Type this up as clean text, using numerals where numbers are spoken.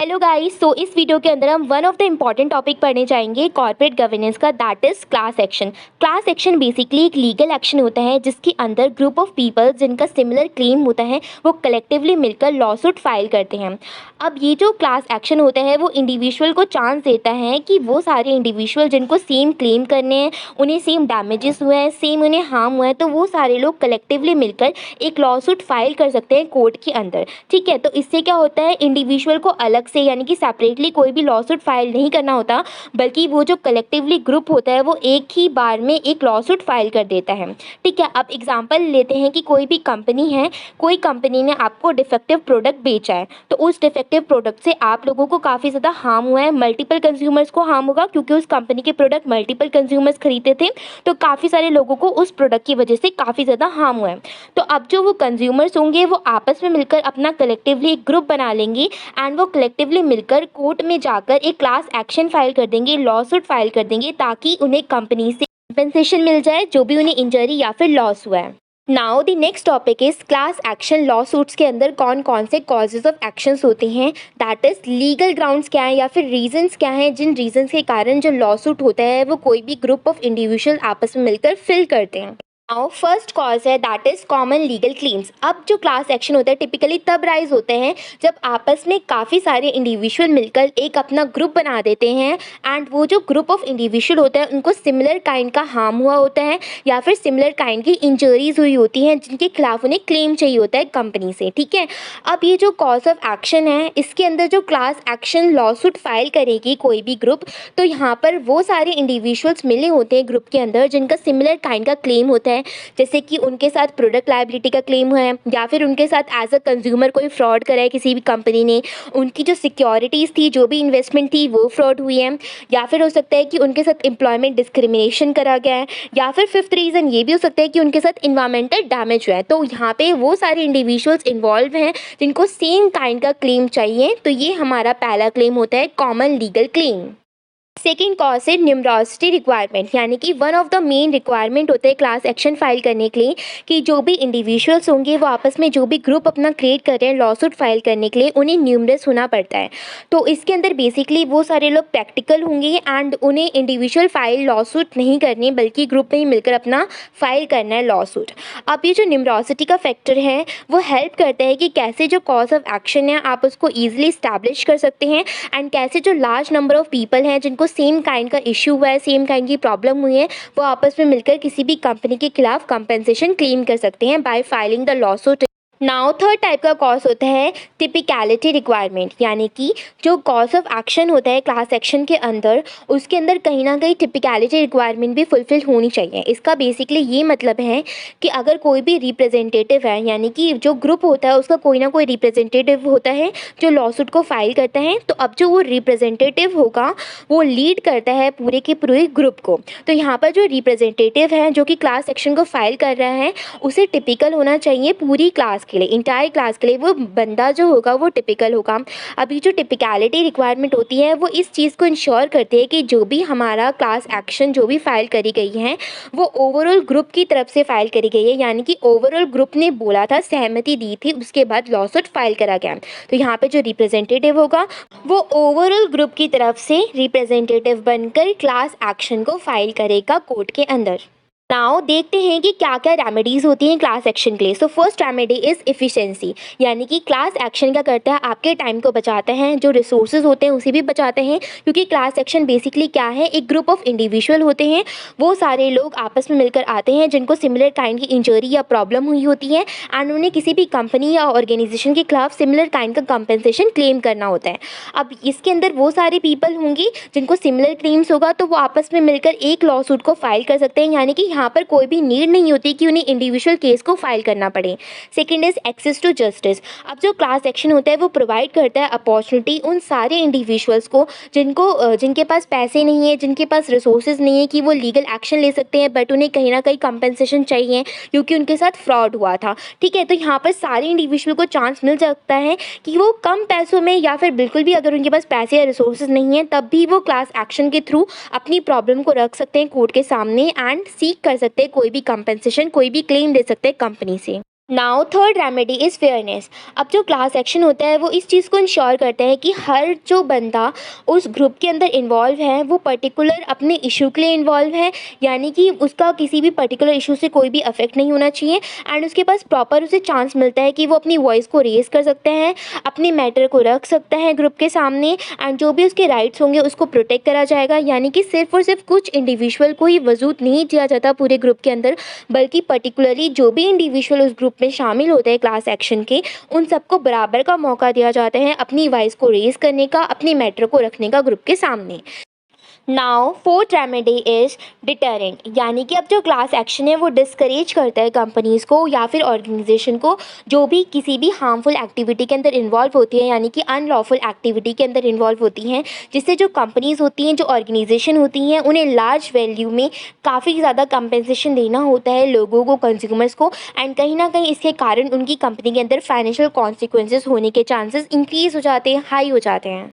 Hello guys, सो इस video के अंदर हम one of the important topic पढ़ने जाएंगे कॉर्पोरेट गवर्नेंस का, that is class action. Class action basically एक लीगल एक्शन होता है जिसके अंदर ग्रुप ऑफ पीपल जिनका सिमिलर क्लेम होता है वो कलेक्टिवली मिलकर लॉसूट फाइल करते हैं। अब ये जो क्लास एक्शन होता है वो इंडिविजुअल को चांस देता है कि वो सारे इंडिविजुअल जिनको सेम क्लेम करने हैं, उन्हें सेम डैमेजेस हुए हैं, सेम उन्हें हार्म हुआ है, तो वो सारे लोग कलेक्टिवली मिलकर एक लॉसूट फाइल कर सकते हैं कोर्ट के अंदर। ठीक है, तो इससे क्या होता है, इंडिविजुअल को अलग से यानी कि सेपरेटली कोई भी लॉसूट फाइल नहीं करना होता, बल्कि वो जो कलेक्टिवली ग्रुप होता है वो एक ही बार में एक लॉसूट फाइल कर देता है। ठीक है, अब एग्जांपल लेते हैं कि कोई भी कंपनी है, कोई कंपनी ने आपको डिफेक्टिव प्रोडक्ट बेचा है, तो उस डिफेक्टिव प्रोडक्ट से आप लोगों को काफ़ी ज़्यादा हार्म हुआ है, मल्टीपल कंज्यूमर्स को हार्म होगा क्योंकि उस कंपनी के प्रोडक्ट मल्टीपल कंज्यूमर्स खरीदते थे, तो काफ़ी सारे लोगों को उस प्रोडक्ट की वजह से काफ़ी ज़्यादा हार्म हुआ है। तो अब जो वो कंज्यूमर्स होंगे वो आपस में मिलकर अपना कलेक्टिवली एक ग्रुप बना लेंगे एंड वो कलेक्टिवली मिलकर कोर्ट में जाकर एक क्लास एक्शन फाइल कर देंगे, लॉसूट फाइल कर देंगे, ताकि उन्हें कंपनी से कंपेंसेशन मिल जाए जो भी उन्हें इंजरी या फिर लॉस हुआ है। Now the next topic is class action law suits के अंदर कौन कौन से कॉजेज ऑफ एक्शंस होते हैं, दैट इज लीगल ग्राउंड्स क्या है या फिर रीजंस क्या हैं जिन रीजंस के कारण जो लॉ सूट होता है वो कोई भी ग्रुप ऑफ इंडिविजुअल आपस में मिलकर फिल करते हैं। नाउ फर्स्ट कॉज है that is common legal claims. अब जो क्लास एक्शन होता है टिपिकली तब राइज होते हैं जब आपस में काफ़ी सारे इंडिविजुअल मिलकर एक अपना ग्रुप बना देते हैं एंड वो जो ग्रुप ऑफ इंडिविजुअल होता है उनको सिमिलर काइंड का हार्म हुआ होता है या फिर सिमिलर काइंड की इंजरीज हुई होती हैं जिनके खिलाफ उन्हें क्लेम चाहिए होता है कंपनी से। ठीक है, अब ये जो कॉज ऑफ एक्शन है इसके अंदर जो क्लास एक्शन लॉसूट फाइल करेगी कोई भी ग्रुप, तो यहाँ पर वो सारे इंडिविजुअल्स मिले होते हैं ग्रुप के अंदर जिनका सिमिलर काइंड का क्लेम होता है, जैसे कि उनके साथ प्रोडक्ट लायबिलिटी का क्लेम हुआ है या फिर उनके साथ एज अ कंज्यूमर कोई फ्रॉड करा है किसी भी कंपनी ने, उनकी जो सिक्योरिटीज़ थी, जो भी इन्वेस्टमेंट थी वो फ्रॉड हुई है, या फिर हो सकता है कि उनके साथ एम्प्लॉयमेंट डिस्क्रिमिनेशन करा गया है, या फिर फिफ्थ रीज़न ये भी हो सकता है कि उनके साथ इन्वायरमेंटल डैमेज हुआ है। तो यहाँ पे वो सारे इंडिविजुअल्स इन्वॉल्व हैं जिनको सेम काइंड का क्लेम चाहिए, तो ये हमारा पहला क्लेम होता है common legal claim. Second cause है न्यूमरोसिटी रिक्वायरमेंट, यानी कि one of the main requirement होते हैं क्लास एक्शन फाइल करने के लिए कि जो भी इंडिविजुअल्स होंगे वो आपस में जो भी ग्रुप अपना क्रिएट कर रहे हैं लॉसूट फाइल करने के लिए उन्हें न्यूमरस होना पड़ता है। तो इसके अंदर बेसिकली वो सारे लोग प्रैक्टिकल होंगे एंड उन्हें इंडिविजुअल फाइल लॉसूट नहीं करनी बल्कि ग्रुप में ही मिलकर अपना फाइल करना है लॉसूट। अब ये जो न्यूमरोसिटी का फैक्टर है वो हेल्प करता है कि कैसे जो कॉज ऑफ एक्शन है आप उसको ईजिली इस्टेब्लिश कर सकते हैं एंड कैसे जो लार्ज नंबर ऑफ पीपल हैं जिनको सेम काइंड का इशू हुआ है, सेम काइंड की प्रॉब्लम हुई है, वो आपस में मिलकर किसी भी कंपनी के खिलाफ कंपेंसेशन क्लेम कर सकते हैं bye filing the lawsuit. Now third type का कॉज होता है टिपिकलिटी रिक्वायरमेंट, यानी कि जो कॉज ऑफ एक्शन होता है क्लास एक्शन के अंदर उसके अंदर कहीं ना कहीं टिपिकलिटी रिक्वायरमेंट भी फुलफिल होनी चाहिए। इसका बेसिकली ये मतलब है कि अगर कोई भी रिप्रेजेंटेटिव है, यानी कि जो ग्रुप होता है उसका कोई ना कोई रिप्रेजेंटेटिव होता है जो लॉसूट को फाइल करता है, तो अब जो वो रिप्रेजेंटेटिव होगा वो लीड करता है पूरे के पूरे ग्रुप को। तो यहाँ पर जो रिप्रेजेंटेटिव है जो कि क्लास एक्शन को फाइल कर रहा है उसे टिपिकल होना चाहिए पूरी क्लास के लिए, इंटायर क्लास के लिए वो बंदा जो होगा वो टिपिकल होगा। अभी जो टिपिकलिटी रिक्वायरमेंट होती है वो इस चीज़ को इंश्योर करती है कि जो भी हमारा क्लास एक्शन जो भी फाइल करी गई है वो ओवरऑल ग्रुप की तरफ से फाइल करी गई है, यानी कि ओवरऑल ग्रुप ने बोला था, सहमति दी थी, उसके बाद लॉसूट फाइल करा गया। तो यहाँ पे जो रिप्रेजेंटेटिव होगा वो ओवरऑल ग्रुप की तरफ से रिप्रेजेंटेटिव बनकर क्लास एक्शन को फाइल करेगा कोर्ट के अंदर। नाउ देखते हैं कि क्या क्या रेमेडीज़ होती हैं क्लास एक्शन के लिए। So first remedy is efficiency, यानी कि क्लास एक्शन क्या करता है, आपके टाइम को बचाते हैं, जो रिसोर्सेज होते हैं उसे भी बचाते हैं, क्योंकि क्लास एक्शन बेसिकली क्या है, एक ग्रुप ऑफ इंडिविजुअल होते हैं, वो सारे लोग आपस में मिलकर आते हैं जिनको सिमिलर काइंड की इंजरी या प्रॉब्लम हुई होती है एंड उन्हें किसी भी कंपनी या ऑर्गेनाइजेशन के खिलाफ सिमिलर काइंड का कंपेंसेशन क्लेम करना होता है। अब इसके अंदर वो सारे पीपल होंगे जिनको सिमिलर क्लेम्स होगा तो वो आपस में मिलकर एक लॉ सूट को फाइल कर सकते हैं, यानी कि यहाँ पर कोई भी नीड नहीं होती कि उन्हें इंडिविजुअल केस को फाइल करना पड़े। Second is access to justice. अब जो क्लास एक्शन होता है वो प्रोवाइड करता है अपॉर्चुनिटी उन सारे इंडिविजुअल्स को जिनके पास पैसे नहीं है, जिनके पास रिसोर्सेज नहीं है कि वो लीगल एक्शन ले सकते हैं, बट उन्हें कहीं ना कहीं कंपेंसेशन चाहिए क्योंकि उनके साथ फ्रॉड हुआ था। ठीक है, तो यहाँ पर सारे इंडिविजुअल को चांस मिल सकता है कि वो कम पैसों में या फिर बिल्कुल भी अगर उनके पास पैसे या रिसोर्सेज नहीं है तब भी वो क्लास एक्शन के थ्रू अपनी प्रॉब्लम को रख सकते हैं कोर्ट के सामने एंड सीक कर सकते हैं कोई भी कंपेंसेशन, कोई भी क्लेम दे सकते हैं कंपनी से। Now third remedy is fairness. अब जो क्लास एक्शन होता है वो इस चीज़ को इंश्योर करता है कि हर जो बंदा उस ग्रुप के अंदर इन्वॉल्व है वो पर्टिकुलर अपने इशू के लिए इन्वॉल्व है, यानी कि उसका किसी भी पर्टिकुलर इशू से कोई भी अफेक्ट नहीं होना चाहिए एंड उसके पास प्रॉपर उसे चांस मिलता है कि वो अपनी वॉइस को रेज़ कर सकता है, अपने मैटर को रख सकता है ग्रुप के सामने एंड जो भी उसके राइट्स होंगे उसको प्रोटेक्ट करा जाएगा। यानी कि सिर्फ और सिर्फ कुछ इंडिविजुअल को ही वजूद नहीं दिया जाता पूरे ग्रुप के अंदर, बल्कि पर्टिकुलरली जो भी इंडिविजुअल उस ग्रुप में शामिल होते हैं क्लास एक्शन के, उन सबको बराबर का मौका दिया जाता है अपनी वॉइस को रेज़ करने का, अपने मैटर को रखने का ग्रुप के सामने। Now fourth remedy is deterrent, यानी कि अब जो क्लास एक्शन है वो डिस्करेज करता है कंपनीज़ को या फिर ऑर्गेनाइजेशन को जो भी किसी भी हार्मफुल एक्टिविटी के अंदर इन्वॉल्व होती है, यानी कि अनलॉफुल एक्टिविटी के अंदर इन्वॉल्व होती हैं, जिससे जो कंपनीज़ होती हैं, जो ऑर्गेनाइजेशन होती हैं, उन्हें लार्ज वैल्यू में काफ़ी ज़्यादा कंपेंसेशन देना होता है लोगों को, कंज्यूमर्स को एंड कहीं ना कहीं इसके कारण उनकी कंपनी के अंदर फाइनेंशियल कॉन्सिक्वेंसेस होने के चांसेस इंक्रीज़ हो जाते हैं, हाई हो जाते हैं।